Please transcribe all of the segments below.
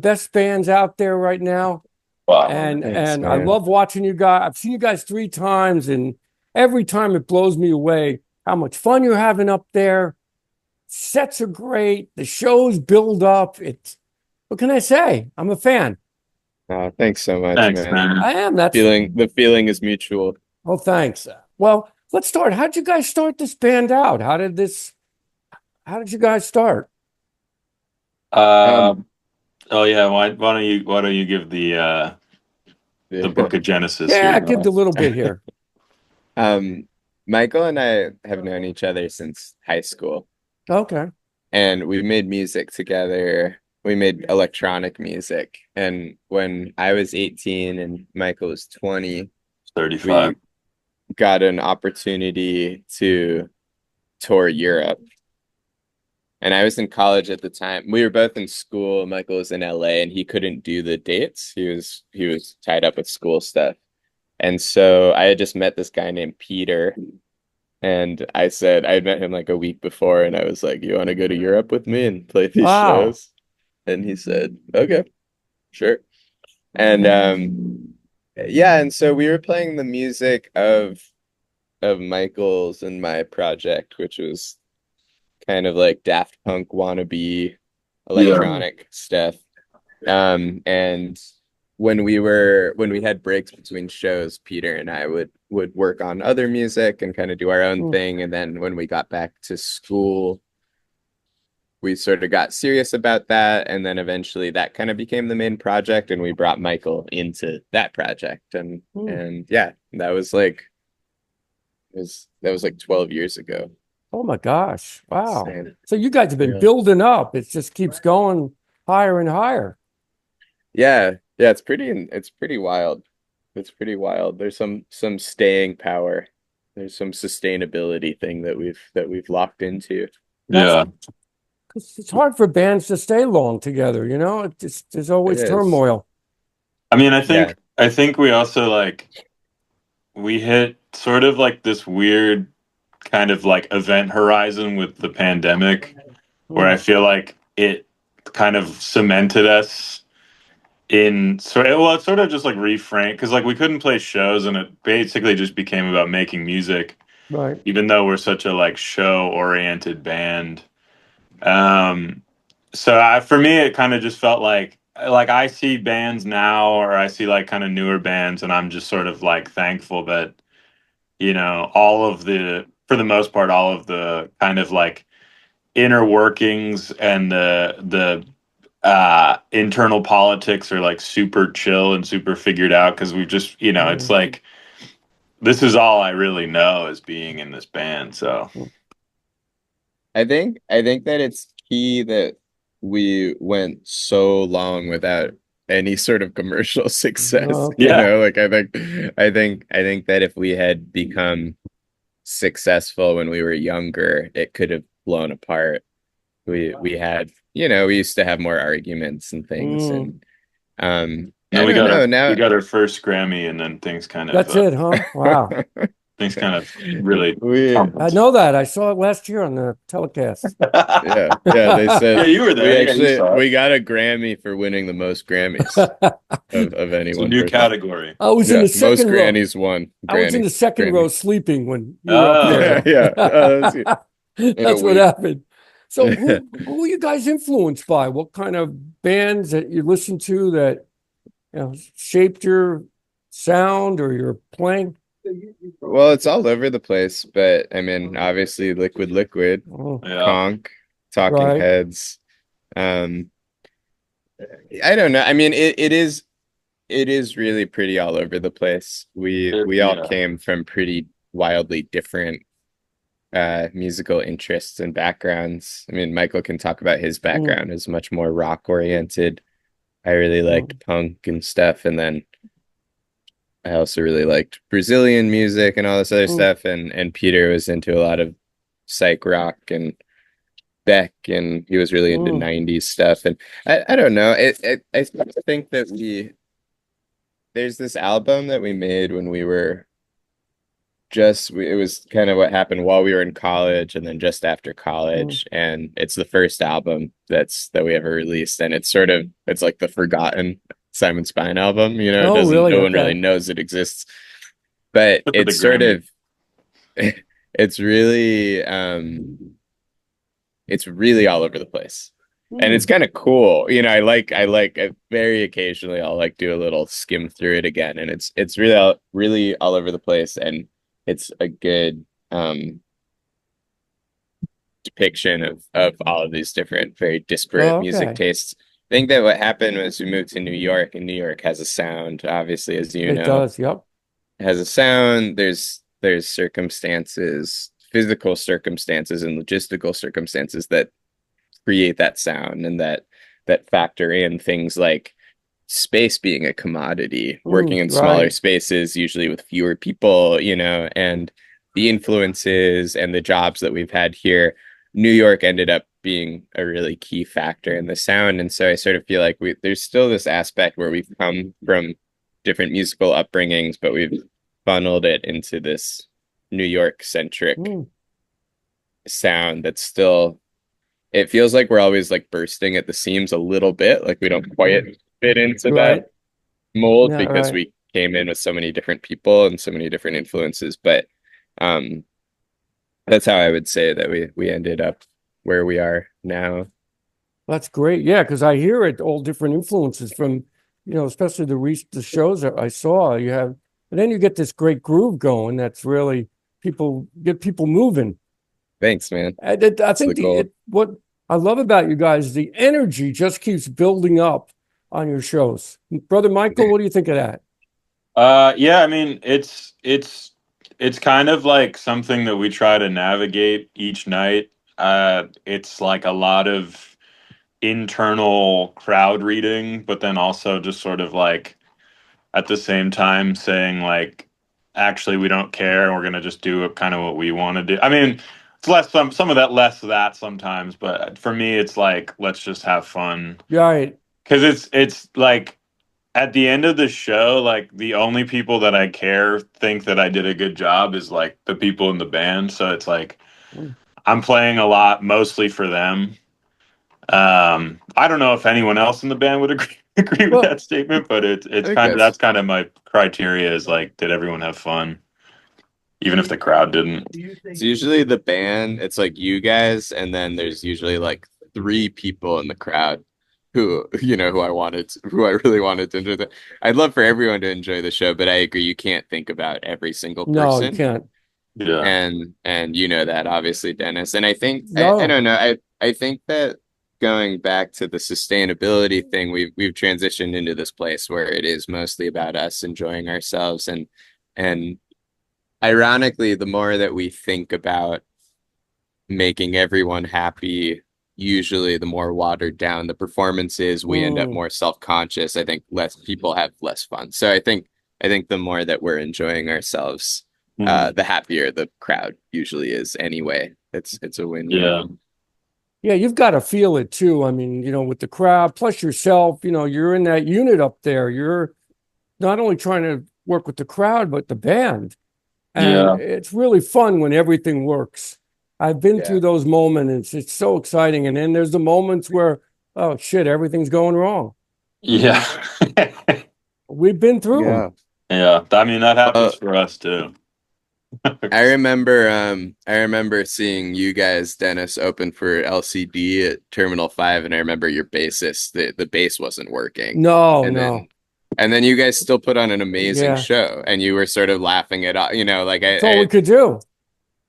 best bands out there right now. Wow. And Thanks, I man. love watching you guys. I've seen you guys 3 times, and every time it blows me away how much fun you're having up there. Sets are great. The shows build up. It's what can I say? I'm a fan. Oh, thanks so much, Thanks, man. man. I am. That's The feeling is mutual. oh, thanks. Well, let's start. How'd you guys start this band out? How did you guys start? Uh, Um, oh yeah, why don't you give the book of Genesis here, Yeah, give Noah? the little bit here. um, Michael and I have known each other since high school, Okay. and we made music together. We made electronic music. And when I was 18 and Michael was 20, 35. we got an opportunity to tour Europe. And I was in college at the time. We were both in school. Michael was in LA and he couldn't do the dates. He was tied up with school stuff. And so I had just met this guy named Peter. And I said I had met him like a week before, and I was like, "You want to go to Europe with me and play these Wow. shows?" And he said, "Okay, sure." And yeah, and so we were playing the music of Michael's and my project, which was kind of like Daft Punk wannabe Yeah. electronic stuff. And when we had breaks between shows, Peter and I would work on other music and kind of do our own Mm. thing. And then when we got back to school, we sort of got serious about that. And then eventually that kind of became the main project, and we brought Michael into that project. And Mm. and yeah, that was like 12 years ago. Oh my gosh. Wow. Insane. So you guys have been Yeah. building up. It just keeps going higher and higher. Yeah, yeah, it's pretty wild. It's pretty wild. There's some staying power. There's some sustainability thing that we've locked into. That's Yeah. 'cause it's hard for bands to stay long together, you know? It just there's It always is. turmoil. I mean, Yeah. I think we also like we hit sort of like this weird kind of like event horizon with the pandemic where I Mm. feel like it kind of cemented us in it sort of just like reframed because like we couldn't play shows and it basically just became about making music Right. even though we're such a like show oriented band. um for me it kind of just felt like I see bands now or I see like kind of newer bands and I'm just sort of like thankful that all of the for the most part all of the kind of like inner workings and the internal politics are like super chill and super figured out because we just it's Mm. like this is all I really know as being in this band. So Mm. I think that it's key that we went so long without any sort of commercial success. Okay. Like I think that if we had become successful when we were younger, it could have blown apart. We had, we used to have more arguments and things, Mm. and then I don't know we now. got our first Grammy and then That's it, huh? Wow. things kind of really we I tumbled. know that. I saw it last year on the telecast. yeah, they Yeah, said you were we there. Yeah, you actually saw it. we got a Grammy for winning the most Grammys of any I It's a one new person. category. was in Yeah, the most second row. Grammys won I was in Granny the second row Grammy. sleeping when you were up Oh, Yeah, there. okay. yeah. In a That's what week. happened. So who are you guys influenced by? What kind of bands that you listen to that shaped your sound or your playing? Well, it's all over the place, but I mean, obviously, Liquid, Oh, Yeah. Conk, Talking right. Heads. Um, I don't know. I mean, it is really pretty all over the place. We all Yeah. came from pretty wildly different musical interests and backgrounds. I mean, Michael can talk about his Mm, background is much more rock oriented. I really mm, liked punk and stuff, and then I also really liked Brazilian music and all this other mm, stuff. And Peter was into a lot of psych rock and Beck, and he was really into mm. 90s stuff. And I don't know. I think that there's this album that we made when we were it was kind of what happened while we were in college and then just after college. And it's the first album that we ever released. And it's like the forgotten Simon Spine album, you know, Oh, really? no one Okay. really knows it exists, but Look at the it's sort Grammy. of, it's really all over the place. And it's kind of cool. You know, I very occasionally I'll like do a little skim through it again, and it's really all over the place, and it's a good depiction of all of these different, very disparate music tastes. I think that what happened was we moved to New York, and New York has a sound, obviously, as you know. It does, yep. It has a sound. There's circumstances, physical circumstances and logistical circumstances that create that sound, and that factor in things like space being a commodity, working in smaller spaces, usually with fewer people, you know, and the influences and the jobs that we've had here. New York ended up being a really key factor in the sound. And so I sort of feel like there's still this aspect where we've come from different musical upbringings, but we've funneled it into this New York centric sound that's still, it feels like we're always like bursting at the seams a little bit, like we don't quite fit into that mold because we came in with so many different people and so many different influences. But that's how I would say that we ended up where we are now. That's great. Yeah, because I hear it, all different influences from, you know, especially the shows that I saw. You have, and then you get this great groove going that's really get people moving. Thanks, man. I think what I love about you guys, the energy just keeps building up on your shows. Brother Michael, what do you think of that? Yeah, I mean, it's kind of like something that we try to navigate each night. It's like a lot of internal crowd reading, but then also just sort of like at the same time saying like, actually, we don't care, and we're gonna just do kind of what we want to do. I mean, it's some of that, less of that sometimes, but for me, it's like, let's just have fun. Right. Because it's like at the end of the show, like the only people that I care think that I did a good job is like the people in the band. So it's like I'm playing a lot mostly for them. I don't know if anyone else in the band would agree with that statement, but it's kind of, that's kind of my criteria, is like, did everyone have fun? Even if the crowd didn't. It's usually the band, it's like you guys, and then there's usually like 3 people in the crowd who, you know, who I really wanted to enjoy the. I'd love for everyone to enjoy the show, but I agree, you can't think about every single person. No, you can't. Yeah. And you know that, obviously, Dennis. And I think I don't know, I think that going back to the sustainability thing, we've transitioned into this place where it is mostly about us enjoying ourselves, and ironically, the more that we think about making everyone happy, usually the more watered down the performance is. We end up more self-conscious. I think less people have less fun. So I think the more that we're enjoying ourselves, the happier the crowd usually is anyway. It's a win-win. Yeah, you've got to feel it too. I mean, you know, with the crowd, plus yourself, you know, you're in that unit up there. You're not only trying to work with the crowd, but the band. And it's really fun when everything works. I've been through those moments. It's so exciting. And then there's the moments where, oh shit, everything's going wrong. Yeah. We've been through them. Yeah. I mean, that happens for us too. I remember seeing you guys, Dennis, open for LCD at Terminal 5, and I remember your bassist, the bass wasn't working. And then you guys still put on an amazing show, and you were sort of laughing it off, you know, like that's all we could do.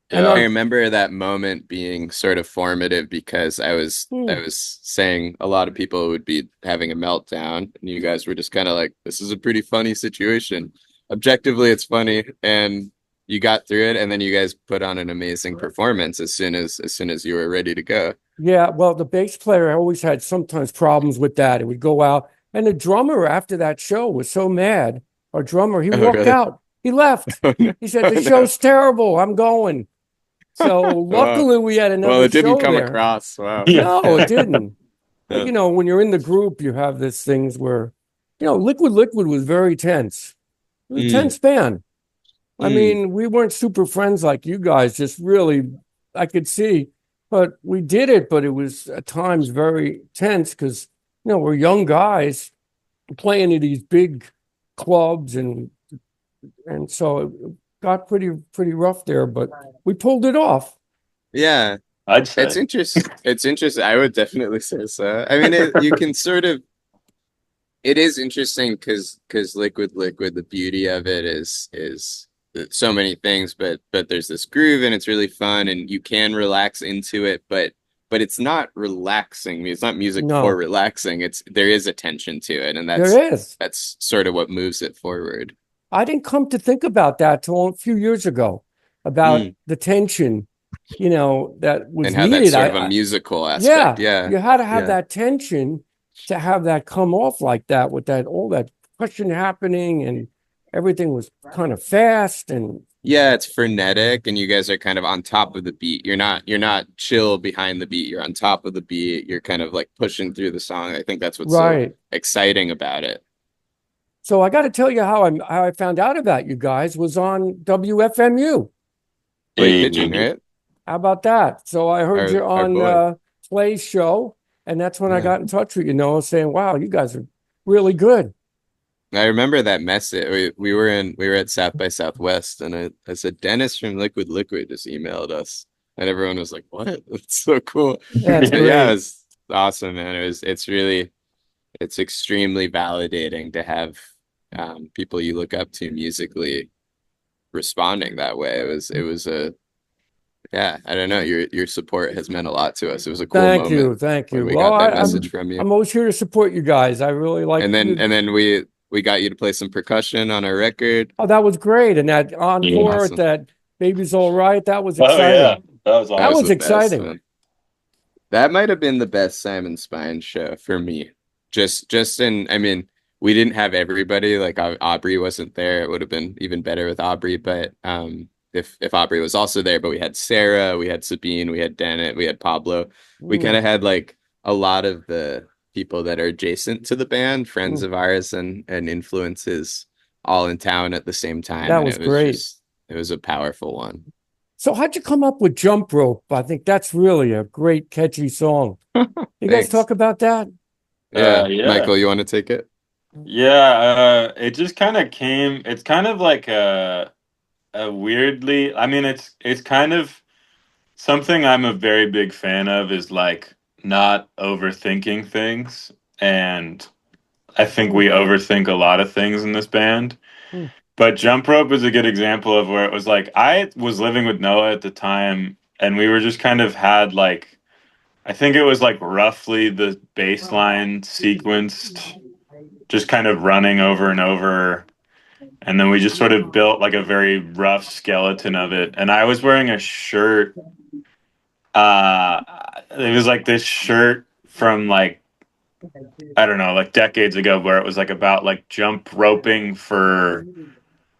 And I remember that moment being sort of formative, because I was saying a lot of people would be having a meltdown, and you guys were just kind of like, this is a pretty funny situation. Objectively, it's funny, and you got through it, and then you guys put on an amazing performance as soon as you were ready to go. Yeah, well, the bass player always had sometimes problems with that. It would go out. And the drummer after that show was so mad. Our drummer, he walked out. He left. He said, the show's terrible. I'm going. So luckily we had another show. Well, it didn't come across. Wow. No, it didn't. But, you know, when you're in the group, you have these things where, you know, Liquid was very tense. It was a tense band. I mean, we weren't super friends like you guys, just really, I could see, but we did it, but it was at times very tense because, we're young guys playing in these big clubs and so it got pretty rough there, but we pulled it off. Yeah. I'd say. It's interesting. It's interesting. I would definitely say so. I mean, you can sort of, it is interesting because liquid, the beauty of it is so many things, but there's this groove and it's really fun and you can relax into it, but it's not relaxing. It's not music for relaxing. There is a tension to it, and that's sort of what moves it forward. I didn't come to think about that till a few years ago, about the tension, that was and how needed. That's sort of a musical aspect. Yeah, you had to have that tension to have that come off like that, with all that question happening, and everything was kind of fast and. Yeah, it's frenetic, and you guys are kind of on top of the beat. You're not chill behind the beat. You're on top of the beat. You're kind of like pushing through the song. I think that's what's so exciting about it. So I got to tell you how I found out about you guys was on WFMU. Wait, Pigeon, right? How about that? So I heard you on Clay's show, and that's when I got in touch with you, saying, "Wow, you guys are really good." I remember that message. We were at South by Southwest, and I said, Dennis from Liquid just emailed us, and everyone was like, "What? That's so cool!" Yeah, it's awesome, man. It's extremely validating to have people you look up to musically responding that way. It was I don't know. Your support has meant a lot to us. It was a cool moment. Thank you. When we got that message from you. I'm always here to support you guys. I really like. And then we got you to play some percussion on our record. Oh, that was great. And that encore at that Baby's All Right, that was exciting. Oh, yeah. That was awesome. That was exciting. That might have been the best Simon Spine show for me. I mean, we didn't have everybody. Like Aubrey wasn't there. It would have been even better with Aubrey. But if Aubrey was also there, but we had Sarah, we had Sabine, we had Dennett, we had Pablo. We kind of had like a lot of the people that are adjacent to the band, friends of ours and influences, all in town at the same time. That was great. It was a powerful one. So how'd you come up with Jump Rope? I think that's really a great, catchy song. You guys talk about that? Yeah. Michael, you want to take it? Yeah, it just kind of came. It's kind of like a weirdly. I mean, it's kind of something I'm a very big fan of, is like not overthinking things, and I think we overthink a lot of things in this band. But Jump Rope is a good example of where it was like, I was living with Noah at the time, and we were just kind of had like, I think it was like roughly the bass line sequenced, just kind of running over and over. And then we just sort of built like a very rough skeleton of it. And I was wearing a shirt. It was like this shirt from like, I don't know, like decades ago, where it was like about like jump roping for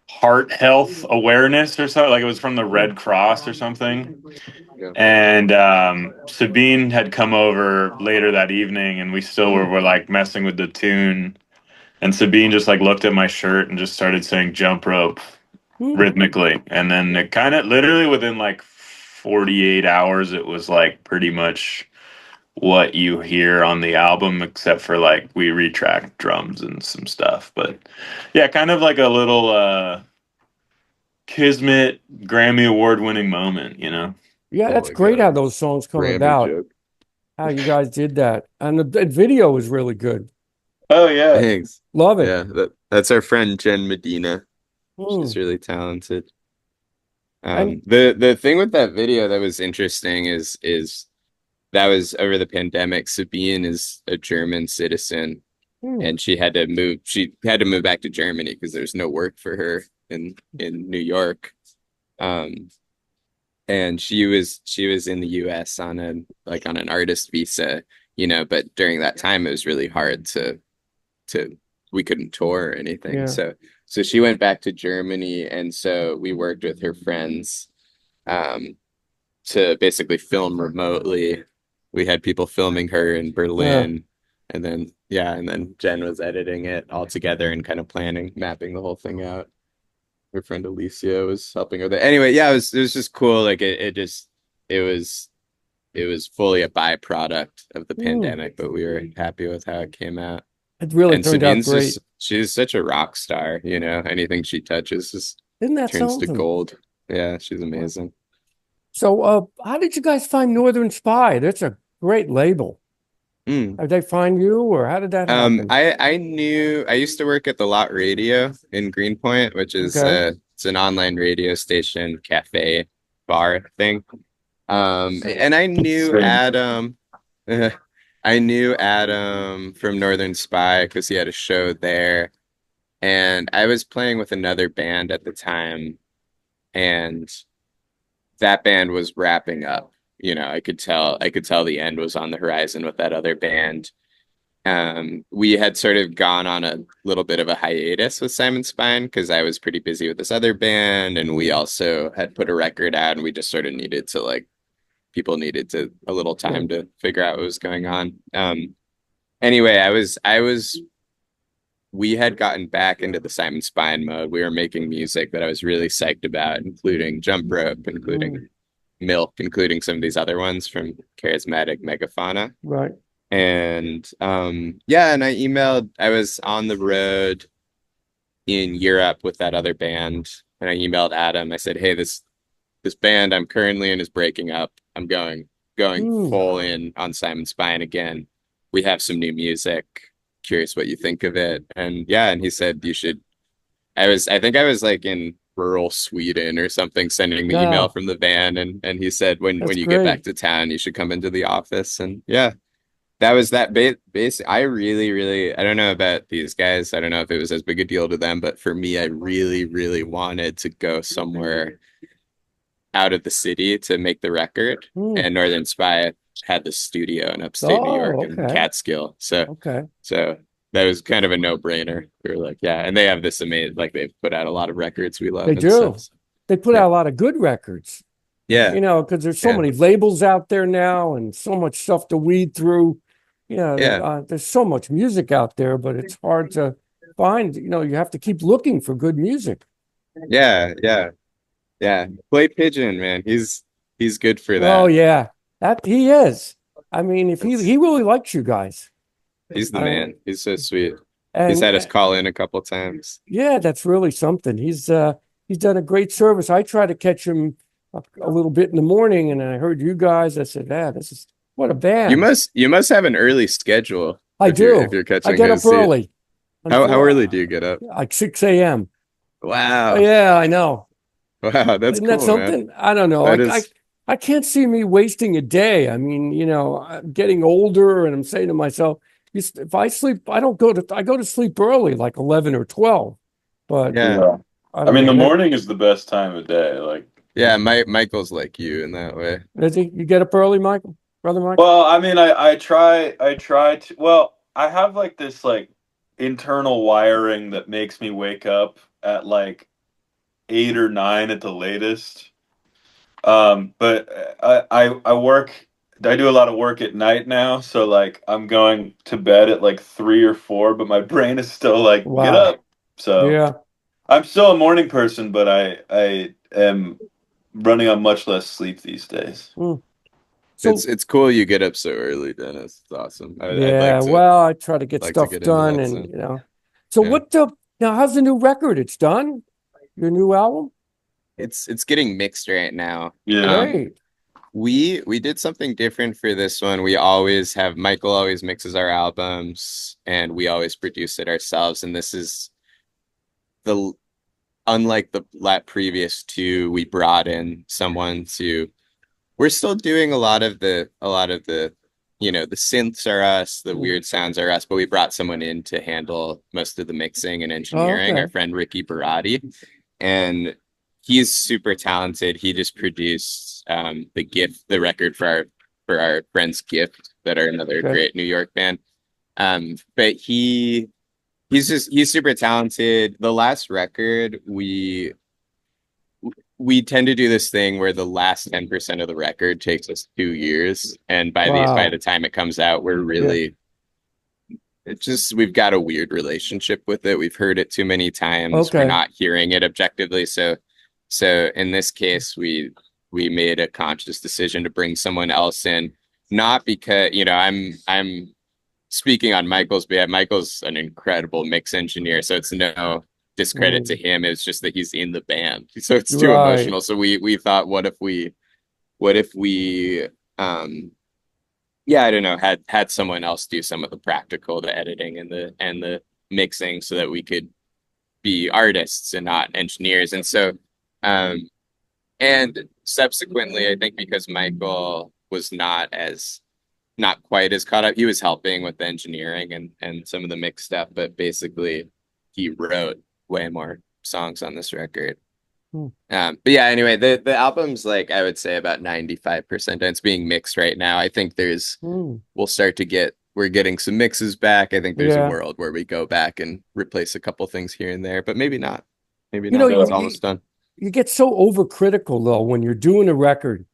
heart health awareness or something. Like it was from the Red Cross or something. And Sabine had come over later that evening, and we still were like messing with the tune. And Sabine just like looked at my shirt and just started saying "jump rope" rhythmically. And then it kind of literally within like 48 hours, it was like pretty much what you hear on the album, except for like we retracked drums and some stuff. But yeah, kind of like a little Kismet Grammy Award winning moment, Yeah, that's great how those songs come about. How you guys did that. And the video was really good. Oh, yeah. Thanks. Love it. Yeah, that's our friend Jen Medina. She's really talented. The thing with that video that was interesting is that was over the pandemic. Sabine is a German citizen, and she had to move. She had to move back to Germany because there's no work for her in New York. And she was in the US on an artist visa, but during that time it was really hard to we couldn't tour or anything. Yeah. So she went back to Germany, and so we worked with her friends to basically film remotely. We had people filming her in Berlin, and then Jen was editing it all together and kind of mapping the whole thing out. her friend Alicia was helping her there. Anyway, yeah, it was just cool. Like it was it was fully a byproduct of the pandemic, but we were happy with how it came out. It really And turned out Sabine's great. just she's such a rock star, you know. Anything she touches just Isn't that turns to something? gold. Yeah, she's amazing. So, how did you guys find Northern Spy? That's a great label. Mm. Did they find you, or how did that happen? I knew I used to work at the Lot Radio in Greenpoint, which is Okay. it's an online radio station, cafe, bar thing. And I knew Adam. I knew Adam from Northern Spy because he had a show there, and I was playing with another band at the time, and that band was wrapping up. You know, I could tell the end was on the horizon with that other band. We had sort of gone on a little bit of a hiatus with Simon Spine because I was pretty busy with this other band, and we also had put a record out, and we just sort of needed to like people needed to a little time to figure out what was going on. Anyway, we had gotten back into the Simon Spine mode. We were making music that I was really psyched about, including Jump Rope, including Milk, including some of these other ones from Charismatic Megafauna. Right. And yeah, and I was on the road in Europe with that other band, and I emailed Adam. I said, "Hey, this band I'm currently in is breaking up. I'm going full in on Simon Spine again. We have some new music. Curious what you think of it." And yeah, and he said you should. I think I was like in rural Sweden or something, sending the email from the band, and he said when you get back to town, you should come into the office. And yeah, that was that base. I really, I don't know about these guys. I don't know if it was as big a deal to them, but for me, I really wanted to go somewhere out of the city to make the record. And Northern Spy had the studio in upstate New York in Catskill. So that was kind of a no-brainer. We were like, yeah, and they have this amazing, like they've put out a lot of records we love. They do. They put out a lot of good records. Yeah. You know, because there's so many labels out there now and so much stuff to weed through. You know, there's so much music out there, but it's hard to find. You know, you have to keep looking for good music. Yeah. Play Pigeon, man. He's good for that. Oh yeah, that he is. I mean, if he really likes you guys. He's the man. He's so sweet. He's had us call in a couple times. Yeah, that's really something. He's done a great service. I try to catch him a little bit in the morning, and I heard you guys. I said, "Yeah, this is what a band." You must have an early schedule. I do. If you're catching I get up early. How early do you get up? Like 6 a.m. Wow. Yeah, I know. Wow, that's Isn't cool, that something? man. I don't know. I can't see me wasting a day. I mean, you know, I'm getting older, and I'm saying to myself, if I sleep, I go to sleep early, like 11 or 12. But yeah, I mean, the morning is the best time of day. Like, yeah, Michael's like you in that way. Is he? You get up early, Michael? Brother Michael? Well, I mean, I try to. Well, I have like this like internal wiring that makes me wake up at like 8 or 9 at the latest. But I work. I do a lot of work at night now, so like I'm going to bed at like 3 or 4, but my brain is still like, get up. So yeah, I'm still a morning person, but I am running on much less sleep these days. So it's cool you get up so early, Dennis. It's awesome. Well, I try to get stuff done, and you know. So now? How's the new record? It's done. Your new album? It's getting mixed right now. Yeah. Great. We did something different for this one. We always have Michael always mixes our albums, and we always produce it ourselves. And this is unlike the previous two, we brought in someone to. We're still doing a lot of the you know, the synths are us, the weird sounds are us, but we brought someone in to handle most of the mixing and engineering. Our friend Ricky Barati, and he's super talented. He just produced the record for our friends Gift, that are another great New York band. But he's super talented. The last record we tend to do this thing where the last 10% of the record takes us 2 years, and by the time it comes out, we're really It just, we've got a weird relationship with it. We've heard it too many times. We're Okay. not hearing it objectively. So in this case, we made a conscious decision to bring someone else in, not because, I'm speaking on Michael's behalf. Michael's an incredible mix engineer, so it's no discredit to Mm, him. It's just that he's in the band, so it's too right. emotional. So we thought, what if we yeah, I don't know, had someone else do some of the practical, the editing and the mixing, so that we could be artists and not engineers. And so um and subsequently, I think because Michael was not quite as caught up, he was helping with the engineering and some of the mix stuff, but basically he wrote way more songs on this record. Mm, But yeah, anyway, the album's like, I would say about 95%, and it's being mixed right now. I think mm, we're getting some mixes back. I think there's a yeah. world where we go back and replace a couple things here and there, but maybe not. Maybe You know, not. Yeah. It's almost done. you get so overcritical though when you're doing a record.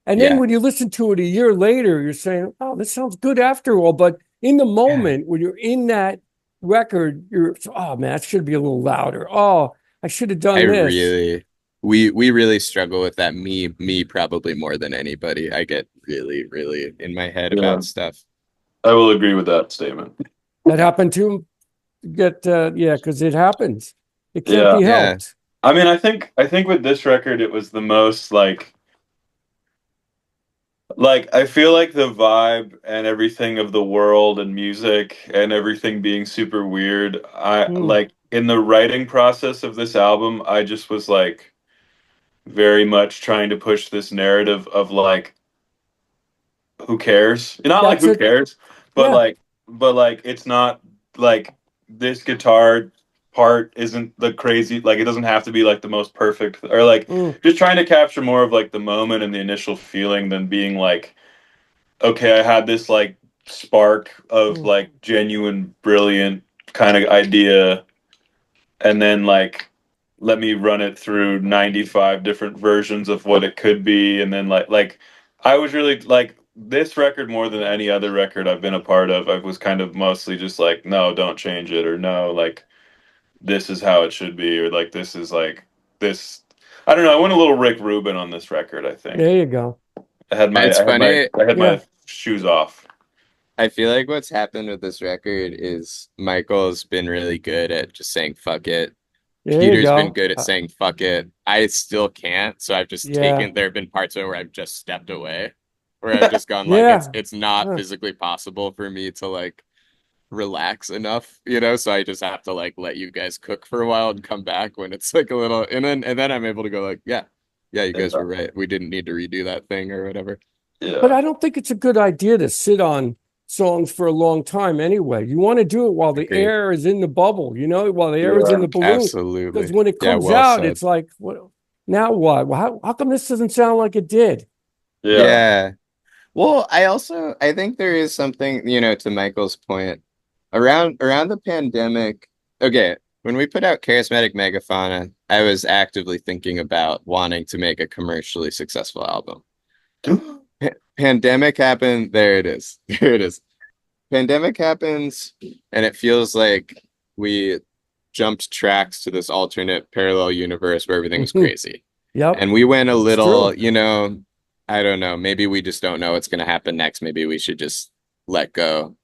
And then Yeah. when you listen to it a year later, you're saying, oh, this sounds good after all. But in the Yeah. moment when you're in that record, you're, oh man, that should be a little louder. Oh, I should have I done this. really we really struggle with that. Me probably more than anybody. I get really, really in my head Yeah. about stuff. I will agree with that statement. That happened to get, yeah, because it happens. It can't Yeah. be Yeah. helped. I mean, I think with this record it was the most like I feel like the vibe and everything of the world and music and everything being super weird. I Mm, like in the writing process of this album, I just was like very much trying to push this narrative of like who cares? Not like that's who it. cares, but Yeah. like it's not like this guitar part isn't the crazy, like it doesn't have to be like the most perfect, or like Mm, just trying to capture more of like the moment and the initial feeling than being like, okay, I had this like spark of mm, like genuine brilliant kind of idea, and then like let me run it through 95 different versions of what it could be, and then like I was really like this record more than any other record I've been a part of. I was kind of mostly just like, no, don't change it, or no, like this is how it should be, or like this is like this. I don't know. I went a little Rick Rubin on this record, I there think. you go. It's funny. I had Yeah. my shoes off. I feel like what's happened with this record is Michael's been really good at just saying fuck it. There you Peter's been go. good at saying fuck it. I still can't, so I've just Yeah. taken, there have been parts of it where I've just stepped away, where I've just gone like, it's Yeah. it's not Huh. physically possible for me to like relax enough, so I just have to like let you guys cook for a while and come back when it's like a little, and then I'm able to go like, yeah, yeah, you guys were Yeah. right. We didn't need to redo that thing or whatever. But Yeah. I don't think it's a good idea to sit on songs for a long time anyway. You want to do it while the Agreed. air is in the bubble, while the air is in Yeah. the balloon. Because Absolutely. when it Yeah, comes well out, said. it's like, what now what? Well, how come this doesn't sound like it did? Yeah. Yeah. Well, I think there is something, to Michael's point, around the pandemic. Okay, when we put out Charismatic Megafauna, I was actively thinking about wanting to make a commercially successful album. Pandemic happened, there it is. There it is. Pandemic happens, and it feels like we jumped tracks to this alternate parallel universe where everything was crazy. Yep, And we went a it's little, true. I don't know, maybe we just don't know what's going to happen next. Maybe we should just let go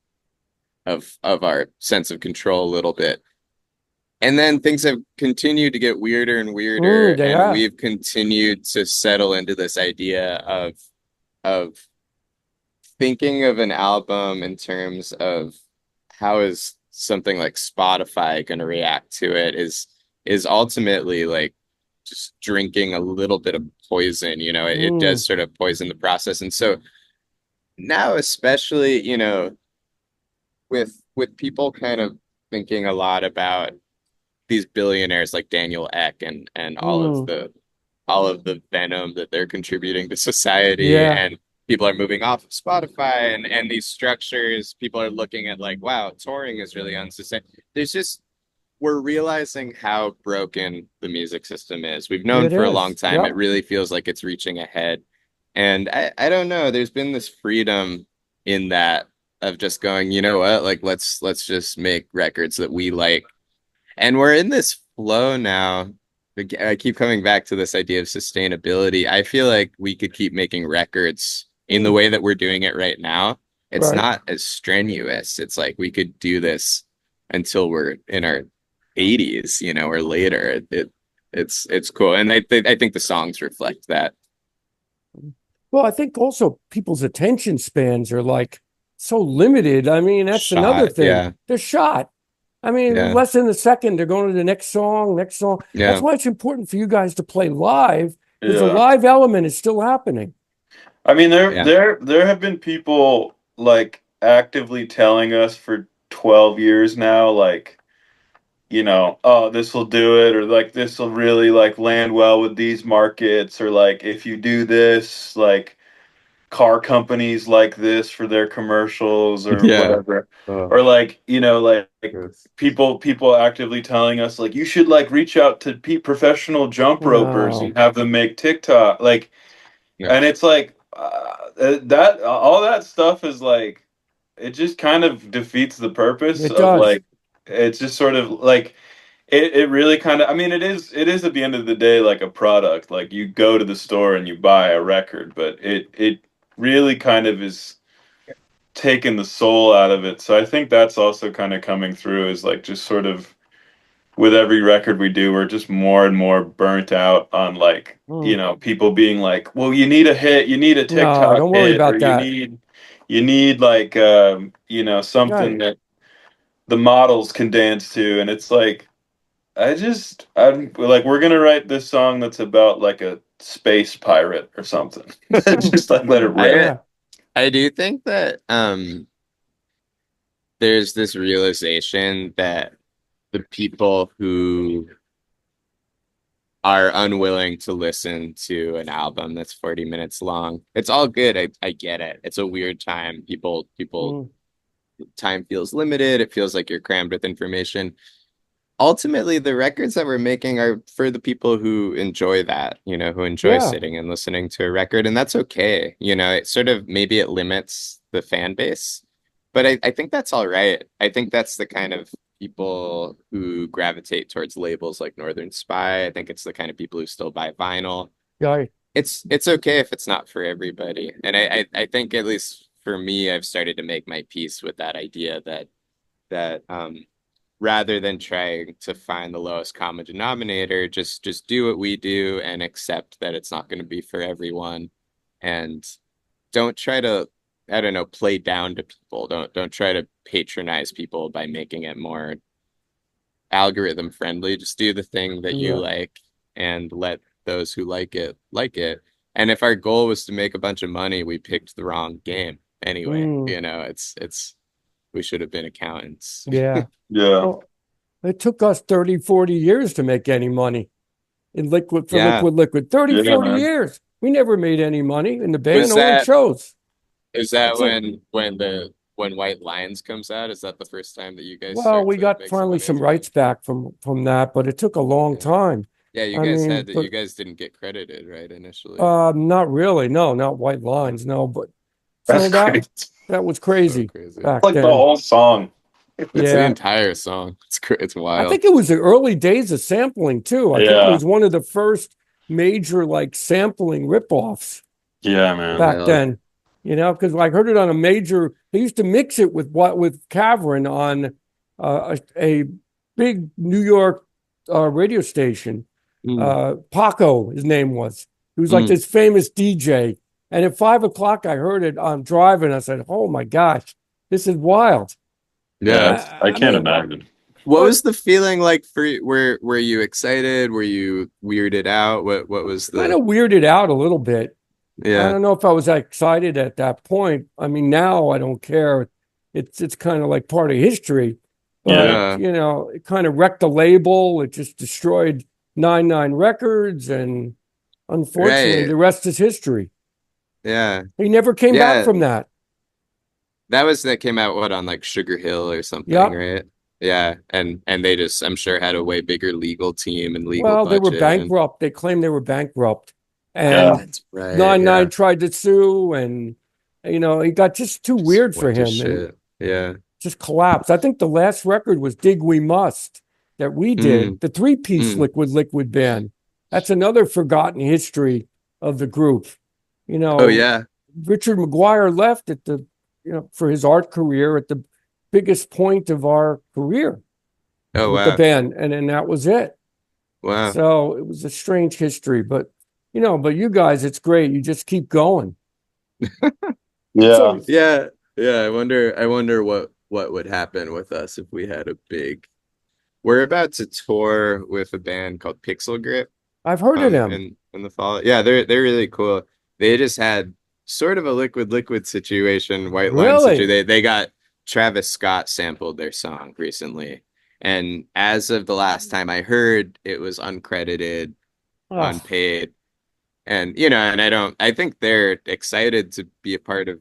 of our sense of control a little bit. And then things have continued to get weirder and weirder, They and have. we've continued to settle into this idea of thinking of an album in terms of how is something like Spotify going to react to it, is ultimately like just drinking a little bit of poison, it Mm, does sort of poison the process. And so now, especially, with people kind of thinking a lot about these billionaires like Daniel Ek and mm, all of the venom that they're contributing to society, yeah, and people are moving off of Spotify and these structures. People are looking at like, wow, touring is really unsustainable. There's just, we're realizing how broken the music system is. We've known it for a long is. time. It Yep. really feels like it's reaching a head. And I don't know, there's been this freedom in that of just going, you know what, like let's just make records that we like. And we're in this flow now. I keep coming back to this idea of sustainability. I feel like we could keep making records in the way that we're doing it right now. It's Right. not as strenuous. It's like we could do this until we're in our 80s, you know, or later. It's cool. And I think the songs reflect that. Well, I think also people's attention spans are like so limited. I mean, that's another Shot, thing. yeah. They're shot. I mean, Yeah. less than a second, they're going to the next song, next song. Yeah. That's why it's important for you guys to play live, because the Yeah. live element is still happening. I mean, Yeah. there have been people like actively telling us for 12 years now, like, you know, oh, this will do it, or like this will really like land well with these markets, or like if you do this, like car companies like this for their commercials or Yeah. whatever. Or like, you know, like people actively telling us like you should like reach out to professional jump ropers Wow. and have them make TikTok, like, Yeah. and it's like that all that stuff is like it just kind of defeats the purpose It of does. like it's just sort of like it really kind of, I mean, it is at the end of the day like a product. Like you go to the store and you buy a record, but it really kind of is taking the soul out of it. So I think that's also kind of coming through, is like just sort of with every record we do, we're just more and more burnt out on like, you know, people being like, well, you need a hit, you need a No, TikTok don't worry hit, or about that. you need like you know, something Right. that the models can dance to. And it's like I'm like, we're gonna write this song that's about like a space pirate or something. Just like let it rip. Yeah. I do think that there's this realization that the people who are unwilling to listen to an album that's 40 minutes long, it's all good. I get it. It's a weird time. People time feels limited. It feels like you're crammed with information. Ultimately, the records that we're making are for the people who enjoy that, you know, who enjoy Yeah. sitting and listening to a record, and that's okay. You know, it sort of, maybe it limits the fan base, but I think that's all right. I think that's the kind of people who gravitate towards labels like Northern Spy. I think it's the kind of people who still buy vinyl. Yeah. It's okay if it's not for everybody. And I think, at least for me, I've started to make my peace with that idea that rather than trying to find the lowest common denominator, just do what we do and accept that it's not going to be for everyone. And don't try to, I don't know, play down to people. Don't try to patronize people by making it more algorithm friendly. Just do the thing that you Yeah. like and let those who like it like it. And if our goal was to make a bunch of money, we picked the wrong game anyway. You know, it's we should have been accountants. Yeah. Yeah. Well, it took us 30, 40 years to make any money in liquid, for Yeah. liquid. 30, Yeah, 40 man. years. We never made any money in the band, Was only that- shows. Is that That's when White Lions comes out? Is that the first time that you guys Well, start we to got make finally money some as a rights band? back from that, but it took a long Yeah. time. Yeah, you I guys mean, had to, but- you guys didn't get credited, right, initially? Not really. No, not White Lines. No, but That's so that crazy. that was crazy So crazy. back Like then. the whole song. It's the Yeah. entire song. It's I wild. think it was the early days of sampling too. I think it Yeah. was one of the first major like sampling ripoffs Yeah, man. back Wild. then. You know, because I heard it on a major. They used to mix it with Cavern on a big New York radio station. Paco, his name was. He was like Mm. this famous DJ. And at 5 o'clock, I heard it on driving. I said, "Oh my gosh, this is wild." Yeah. I can't mean, imagine. What was the feeling like for you? Were you excited? Were you weirded out? What was Kind the of weirded out a little bit. I yeah. don't know if I was excited at that point. I mean, now I don't care. It's kind of like part of history. But, Yeah. you know, it kind of wrecked the label. It just destroyed 99 Records. And unfortunately, Right. the rest is history. Yeah. He never came Yeah. back from that. That came out what, on like Sugar Hill or something, Yep. right? Yeah. And they just, I'm sure, had a way bigger legal team and legal Well, they were budget and- bankrupt. They claimed they were bankrupt. And Yeah. That's right. 99 Yeah. tried to sue, and it got just too weird for Went to him and shit. Yeah. just collapsed. I think the last record was Dig We Must that we did, the three-piece Liquid band. That's another forgotten history of the group. Oh yeah. Richard McGuire left at the, for his art career at the biggest point of our career Oh with the wow. band, and then that was it. Wow. So it was a strange history, but you guys, it's great. You just keep going. Yeah. So, Yeah. Yeah. I wonder what would happen with us if we had a big. We're about to tour with a band called Pixel Grip. I've heard of them. In the fall. Yeah, they're really cool. They just had sort of a liquid situation, white line Really? situation. They got Travis Scott sampled their song recently. And as of the last time I heard, it was uncredited, Oh, unpaid. And I think they're excited to be a part of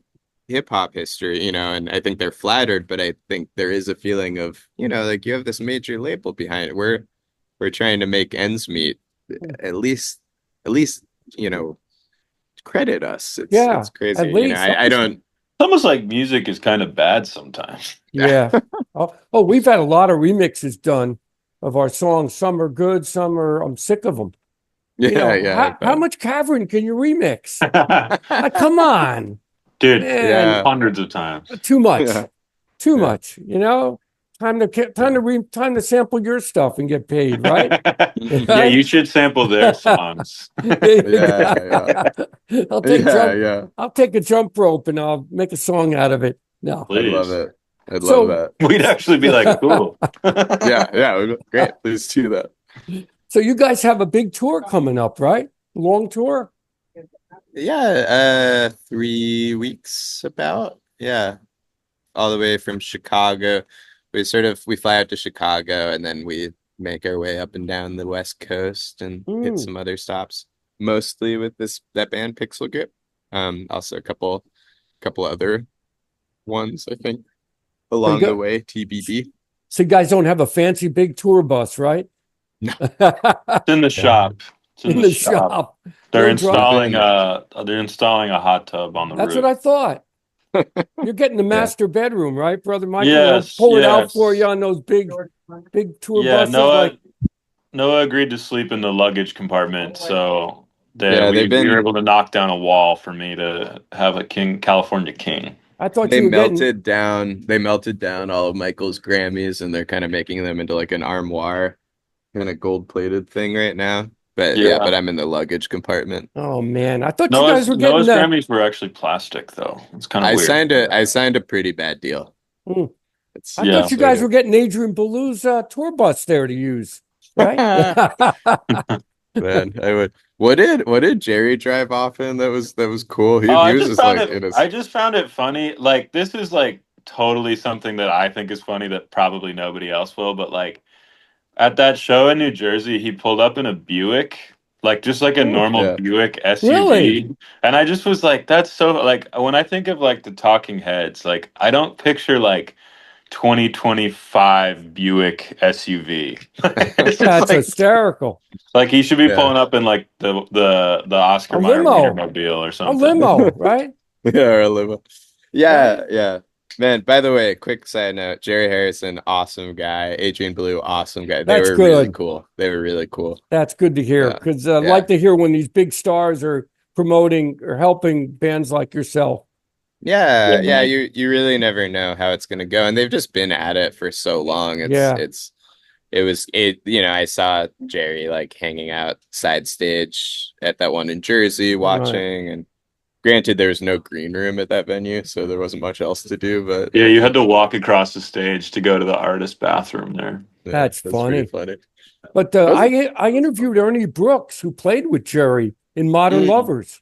hip hop history, and I think they're flattered, but I think there is a feeling of, like you have this major label behind it. We're trying to make ends meet. At least, credit us. Yeah, It's crazy. at least. I don't. It's almost like music is kind of bad sometimes. Yeah. Oh, we've had a lot of remixes done of our songs. Some are good, some are, I'm sick of them. Yeah. How much Cavern can you remix? Come on. Dude, Man, hundreds of times. too much. Yeah. Too much. Time to sample your stuff and get paid, right? Yeah, you should sample their songs. Yeah. I'll take a jump rope and I'll make a song out of it. No. Please. I'd love it. I'd So- love We'd actually be like, cool. that. Yeah. Great. Please do that. So you guys have a big tour coming up, right? Long tour? Yeah, 3 weeks about. Yeah. All the way from Chicago. We fly out to Chicago and then we make our way up and down the West Coast and hit some other stops, mostly with that band Pixel Grip. Also a couple other ones, I think, along the way, TBD. So you guys don't have a fancy big tour bus, right? No. It's in the shop. It's in the shop. They're No installing driving. they're installing a hot tub on the That's roof. what I thought. You're getting the master bedroom, right, Brother Michael? Yes, They'll pull it out yes. for you on those big tour Yeah, buses. Noah agreed to sleep in the luggage compartment, so we were able to knock down a wall for me to have a California King. I thought They you were melted down all of Michael's Grammys and they're kind of making them into like an armoire kind of gold-plated thing right now. But but I'm in the luggage compartment. Oh man, I thought you guys were getting Noah's Grammys were actually plastic though. It's kind of weird. I signed a pretty bad deal. I thought you guys were getting Adrian Ballou's tour bus there to use, right? Man, I would. What did Jerry drive off in? That was cool. He I was just just found like it. I just found it funny. Like this is like totally something that I think is funny that probably nobody else will. But like at that show in New Jersey, he pulled up in a Buick, like just like a normal Buick SUV. Really? And I just was like, that's so like when I think of like the Talking Heads, like I don't picture like 2025 Buick SUV. That's like, hysterical. like he should be pulling up in like the Oscar Mayer Mobile or something. A limo, right? Yeah, a limo. Yeah. Man, by the way, quick side note, Jerry Harrison, awesome guy. Adrian Ballou, awesome guy. They were really cool. That's good to hear because I like to hear when these big stars are promoting or helping bands like yourself. Yeah. You really never know how it's going to go. And they've just been at it for so long. I saw Jerry like hanging out side stage at that one in Jersey watching and granted, there was no green room at that venue, so there wasn't much else to do. But yeah, you had to walk across the stage to go to the artist bathroom there. That's funny. Funny. But I interviewed Ernie Brooks, who played with Jerry in Modern Lovers.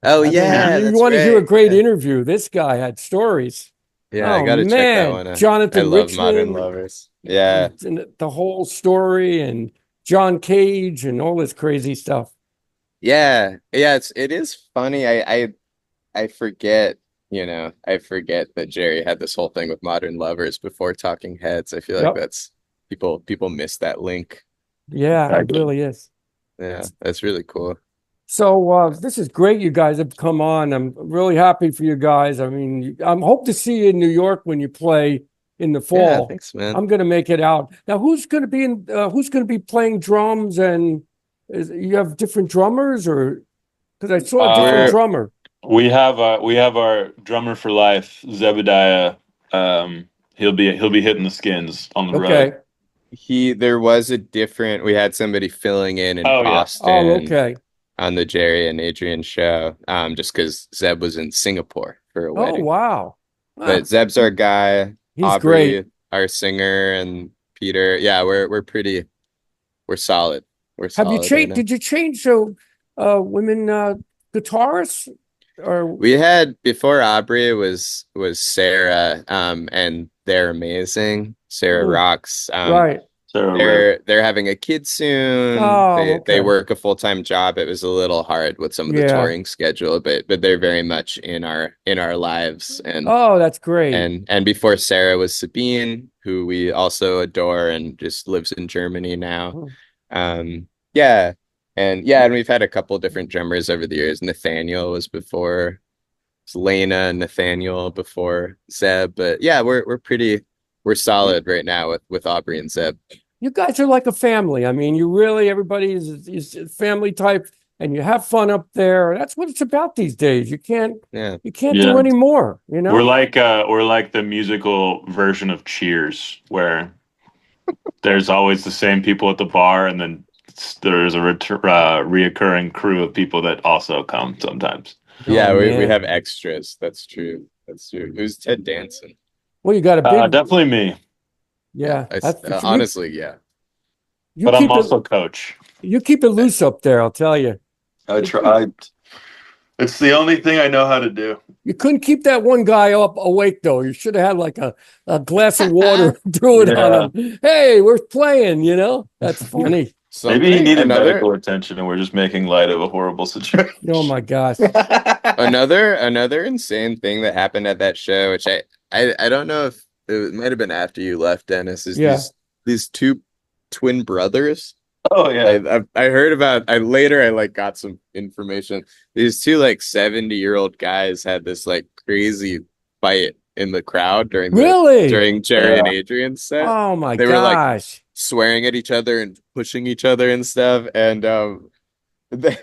Oh yeah, you want to hear a great interview? This guy had stories. Yeah, I got to check that one out. Jonathan I love Richman, Modern Lovers. Yeah, and the whole story, and John Cage, and all this crazy stuff. Yeah. It is funny. I forget, I forget that Jerry had this whole thing with Modern Lovers before Talking Heads. I feel like that's people miss that link. Yeah, it really is. Yeah, that's really cool. So this is great. You guys have come on. I'm really happy for you guys. I mean, I'm hope to see you in New York when you play in the Yeah, fall. thanks, man. I'm going to make it out. Now, who's going to be in? Who's going to be playing drums? And you have different drummers, or because I saw a different drummer. We have our drummer for life, Zebadiah. He'll be hitting the skins on the Okay. road. There was we had somebody filling in Oh, yeah. Oh, Boston okay. on the Jerry and Adrian show, just because Zeb was in Singapore for a Oh, wedding. wow. But Zeb's our guy, He's Aubrey, great. our singer, and Peter. Yeah, we're solid. We're Have you solid right changed? now. Did you change to women guitarists? Or We had before Aubrey was Sarah, and they're amazing. Sarah rocks. right. They're having a kid soon. Oh, They okay. work a full-time job. It was a little hard with some of the Yeah. touring schedule, but they're very much in our lives. Oh, that's great. And before Sarah was Sabine, who we also adore and just lives in Germany now. Yeah. And we've had a couple different drummers over the years. Nathaniel was before, it's Lena and Nathaniel before Zeb. But yeah, we're solid right now with Aubrey and Zeb. You guys are like a family. I mean, everybody is family type, and you have fun up there. That's what it's about these days. You can't do any more, you know? We're like the musical version of Cheers, where there's always the same people at the bar, and then there's a reoccurring crew of people that also come sometimes. Yeah, we have extras. That's true. Who's Ted Danson? Well, you got a big definitely me. Yeah. Honestly, yeah. But I'm also coach. You keep it loose up there, I'll tell you. I try. It's the only thing I know how to do. You couldn't keep that one guy up awake, though. You should have had like a glass of water, threw it on him. Hey, we're playing, you know? That's funny. Maybe he needed medical attention and we're just making light of a horrible situation. Oh my gosh. Another insane thing that happened at that show, which I don't know if it might have been after you left, Dennis, is these two twin brothers. Oh yeah. I heard about I got some information. These two like 70-year-old guys had this like crazy fight in the crowd during Jerry and Adrian's set. Oh my they gosh. were like swearing at each other and pushing each other and stuff. And they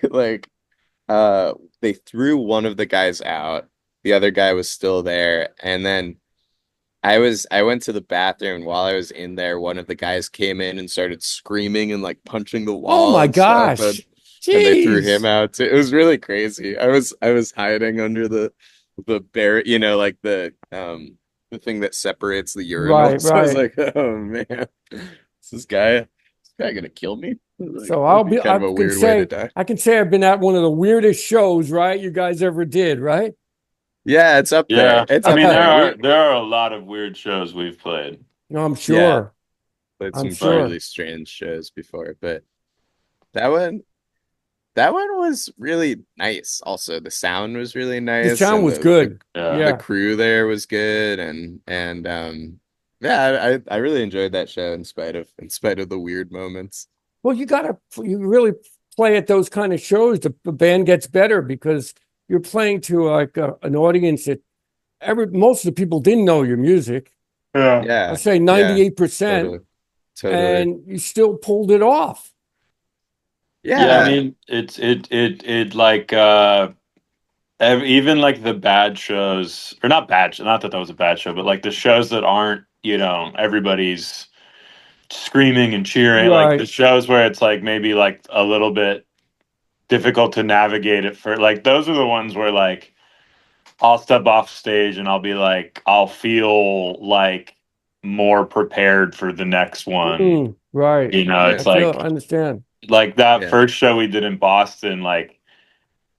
threw one of the guys out. The other guy was still there. And then I went to the bathroom, and while I was in there, one of the guys came in and started screaming and like punching the wall. Oh my gosh. And they threw him out too. It was really crazy. I was hiding under the bar, like the thing that separates the urinal. Right, so I was like, oh man, is this guy gonna kill me? Like, so I'll be kind of a weird way to die. I can say I've been at one of the weirdest shows, right? You guys ever did, right? Yeah, it's up there. There are a lot of weird shows we've played. No, I'm sure. Played some really strange shows before, but that one was really nice. Also, the sound was really nice. The sound was good. The crew there was good, and I really enjoyed that show in spite of the weird moments. Well, you really play at those kind of shows. The band gets better because you're playing to like an audience that most of the people didn't know your music. Yeah. I'd say 98%. Totally. And you still pulled it off. Yeah, I mean, it like even like the bad shows, or not that was a bad show, but like the shows that aren't, everybody's screaming and cheering, like the shows where it's like maybe like a little bit difficult to navigate it for, like those are the ones where like I'll step off stage and I'll feel like more prepared for the next one. Right. It's I understand. Like that first show we did in Boston, like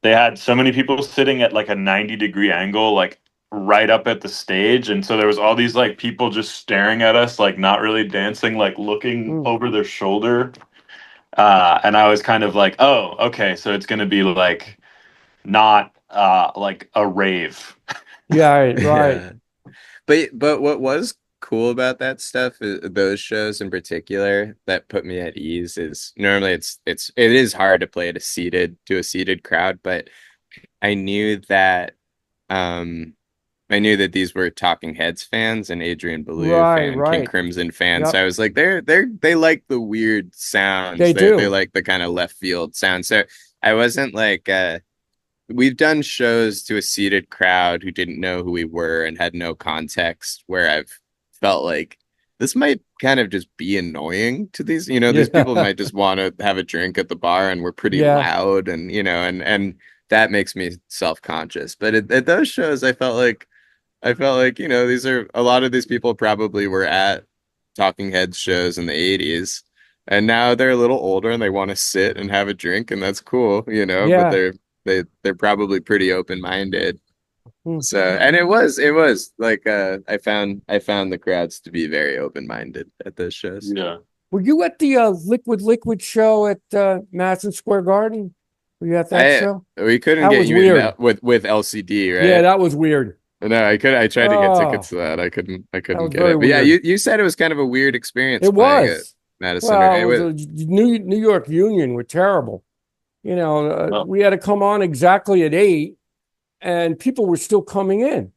they had so many people sitting at like a 90-degree angle, like right up at the stage. And so there was all these like people just staring at us, like not really dancing, like looking over their shoulder. And I was kind of like, oh, okay, so it's going to be like not like a rave. Yeah, right. Yeah. But what was cool about that stuff, those shows in particular that put me at ease, is normally it is hard to play to a seated crowd, but I knew that um I knew that these were Talking Heads fans and Adrian Belew King Right. Crimson fans. So Yep. I was like, they like the weird sounds. They They do. like the kind of left field sound. So I wasn't like we've done shows to a seated crowd who didn't know who we were and had no context, where I've felt like this might kind of just be annoying to these, these people Yeah. might just want to have a drink at the bar and we're pretty Yeah. loud, and and that makes me self-conscious. But at those shows, I felt like, these are a lot of these people probably were at Talking Heads shows in the 80s. And now they're a little older and they want to sit and have a drink, and that's cool, but Yeah. they're probably pretty open-minded. Hmm. So, and it was like I found the crowds to be very open-minded at those shows. Yeah. Were you at the Liquid show at Madison Square Garden? Were you at that I show? We couldn't That get was you in weird. with LCD, right? Yeah, that was weird. No, I tried to get Oh, tickets to that. I couldn't that was get very it. But yeah, weird. you said it was kind of a weird experience It playing at was. Madison, Well, right? it was a New York Union were terrible. Well, We had to come on exactly at 8, and people were still coming in.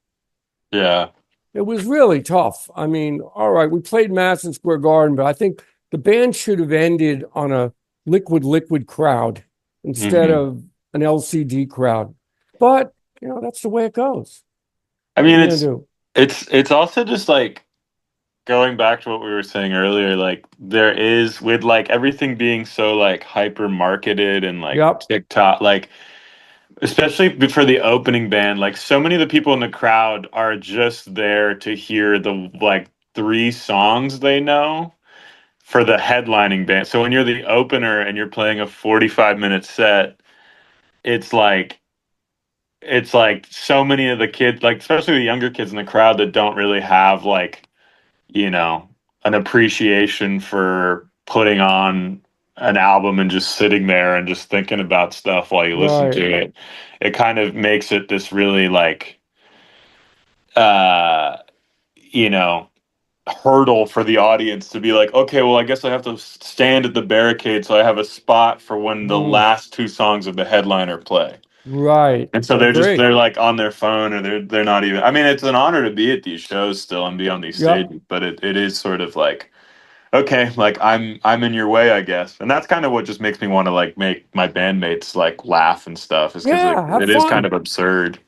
yeah. It was really tough. I mean, all right, we played Madison Square Garden, but I think the band should have ended on a Liquid crowd instead Mhm. of an LCD crowd. But, that's the way it goes. I What are mean, you gonna do? it's also just like going back to what we were saying earlier, like there is with like everything being so like hyper marketed and like Yep. TikTok, like especially for the opening band, like so many of the people in the crowd are just there to hear the like 3 songs they know for the headlining band. So when you're the opener and you're playing a 45-minute set, it's like it's like so many of the kids, like especially the younger kids in the crowd that don't really have like, you know, an appreciation for putting on an album and just sitting there and just thinking about stuff while you listen Right. to it. It kind of makes it this really like uh you know, hurdle for the audience to be like, okay, well, I guess I have to stand at the barricade so I have a spot for when the Mm, last 2 songs of the headliner play. right. And so I agree. they're like on their phone, or they're not even. I mean, it's an honor to be at these shows still and be on these Yep. stages, but it is sort of like, okay, like I'm in your way, I guess. And that's kind of what just makes me want to like make my bandmates like laugh and stuff, is because like Yeah, have it is kind fun. of absurd.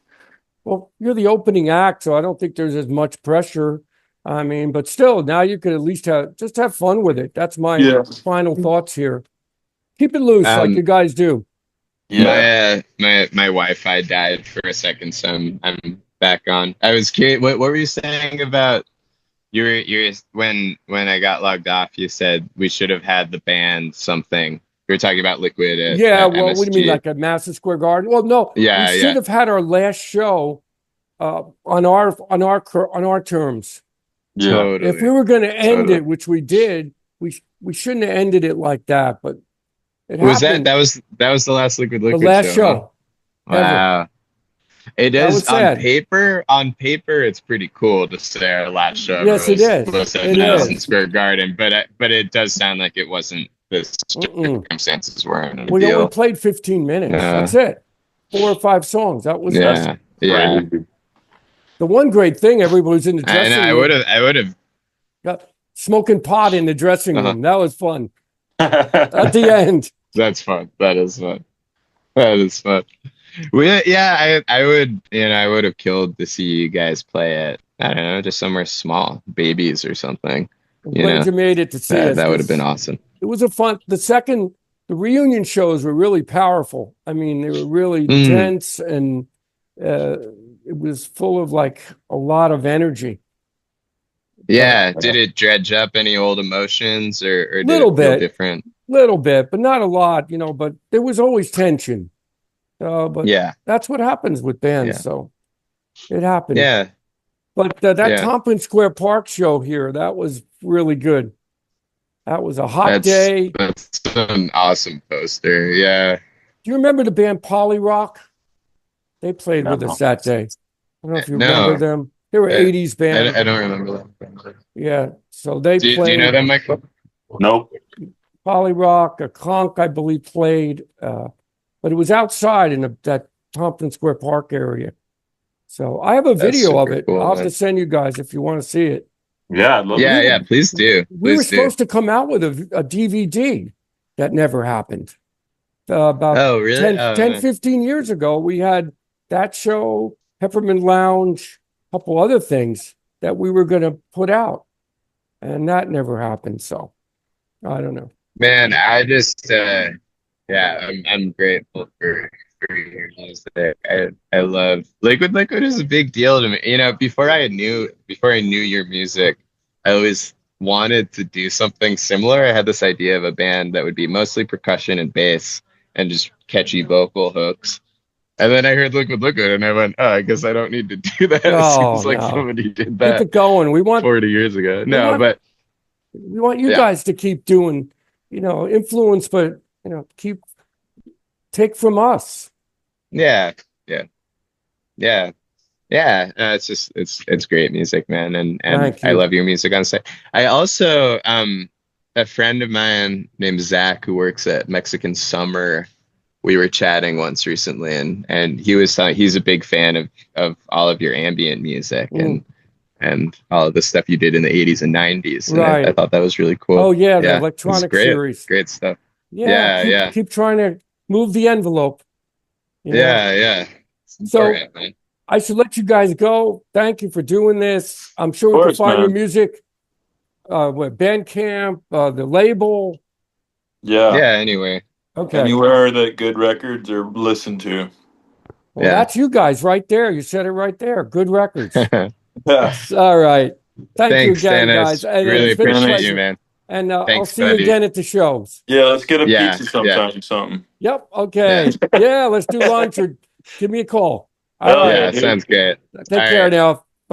Well, you're the opening act, so I don't think there's as much pressure. I mean, but still, now you could at least have fun with it. That's my Yeah. final thoughts here. Keep it loose like you guys do. Yeah. My Wi-Fi died for a second, so I'm back on. I was curious, what were you saying about you were when I got logged off, you said we should have had the band something. You were talking about Liquid Yeah, at well, what do you mean, MSG. like at Madison Square Garden? Well, no, we Yeah, should yeah, have had our last show on our terms. Yeah. If we totally, were going to end totally. it, which we did, we shouldn't have ended it like that. But it Was happened. that was the last The Liquid last show, huh? show ever. Wow. It That is was sad. on paper, it's pretty cool to say our last show Yes, ever it is. was at It Madison is. Square Garden, but it does sound like it wasn't, the Mm-mm. circumstances weren't We only ideal. played 15 minutes. Uh, That's it. 4 or 5 songs. That was That's it. yeah. crazy. The one great thing, everybody was in the And dressing I room, would have, got smoking pot in the dressing room. That was fun. At That's the end. that's fun. That is fun. That is fun. I would have killed to see you guys play at, I don't know, just somewhere small, Babies or something. I'm You glad know, you made it to see us. that would have 'Cause been awesome. it was the reunion shows were really powerful. I mean, they were really Mm, dense, and it was full of like a lot of energy. yeah. But Did it dredge up any old emotions, or did little it feel bit, different? but not a lot, but there was always tension. But Yeah, that's what happens with bands. yeah, So it happened. yeah, But that yeah. Tompkins Square Park show here, that was really good. That was a hot day. Do That's an awesome poster. Yeah. you remember the band Polyrock? They played with us No. that day. I don't know if you remember No. them. They were 80s band. I don't remember that. Yeah. So they Do you played know them, Michael? Nope. Polyrock, a Conch, I believe, played, but it was outside in that Tompkins Square Park area. So I have a video of it. Cool, I'll have to send you guys if you want to see it. Yeah, I'd love Yeah, please do. We were supposed to come out with a DVD that never happened. About really? 10 15 years ago, we had that show, Peppermint Lounge, a couple other things that we were going to put out, and that never happened. So I don't know. Man, I just I'm grateful for your music. I love Liquid. Liquid is a big deal to me. You know, before I knew your music, I always wanted to do something similar. I had this idea of a band that would be mostly percussion and bass and just catchy vocal hooks. And then I heard Liquid Liquid and I went, oh, I guess I don't need to do that. It seems like somebody did that. Keep it going. We want 40 years ago. We want you guys to keep doing, influence, but take from us. Yeah. It's great music, man, and I love your music on site. I also a friend of mine named Zach who works at Mexican Summer. We were chatting once recently, and he was telling he's a big fan of all of your ambient music and all of the stuff you did in the 80s and 90s. And right. I thought that was really cool. Oh yeah, the electronic series. Great stuff. Keep trying to move the envelope. Yeah. So I should let you guys go. Thank you for doing this. I'm sure we can find your music. Bandcamp, the label. Yeah. Anyway. Okay. Anywhere that good records are listened to. Well, that's you guys right there. You said it right there. Good records. Yes. All right. Thanks you again, Dennis. guys. And really appreciate you, man. And I'll see you again at the shows. Yeah, let's get a pizza sometime, something. Yep. Okay. Yeah, let's do lunch or give me a call. All right. Yeah, sounds great. Take care now.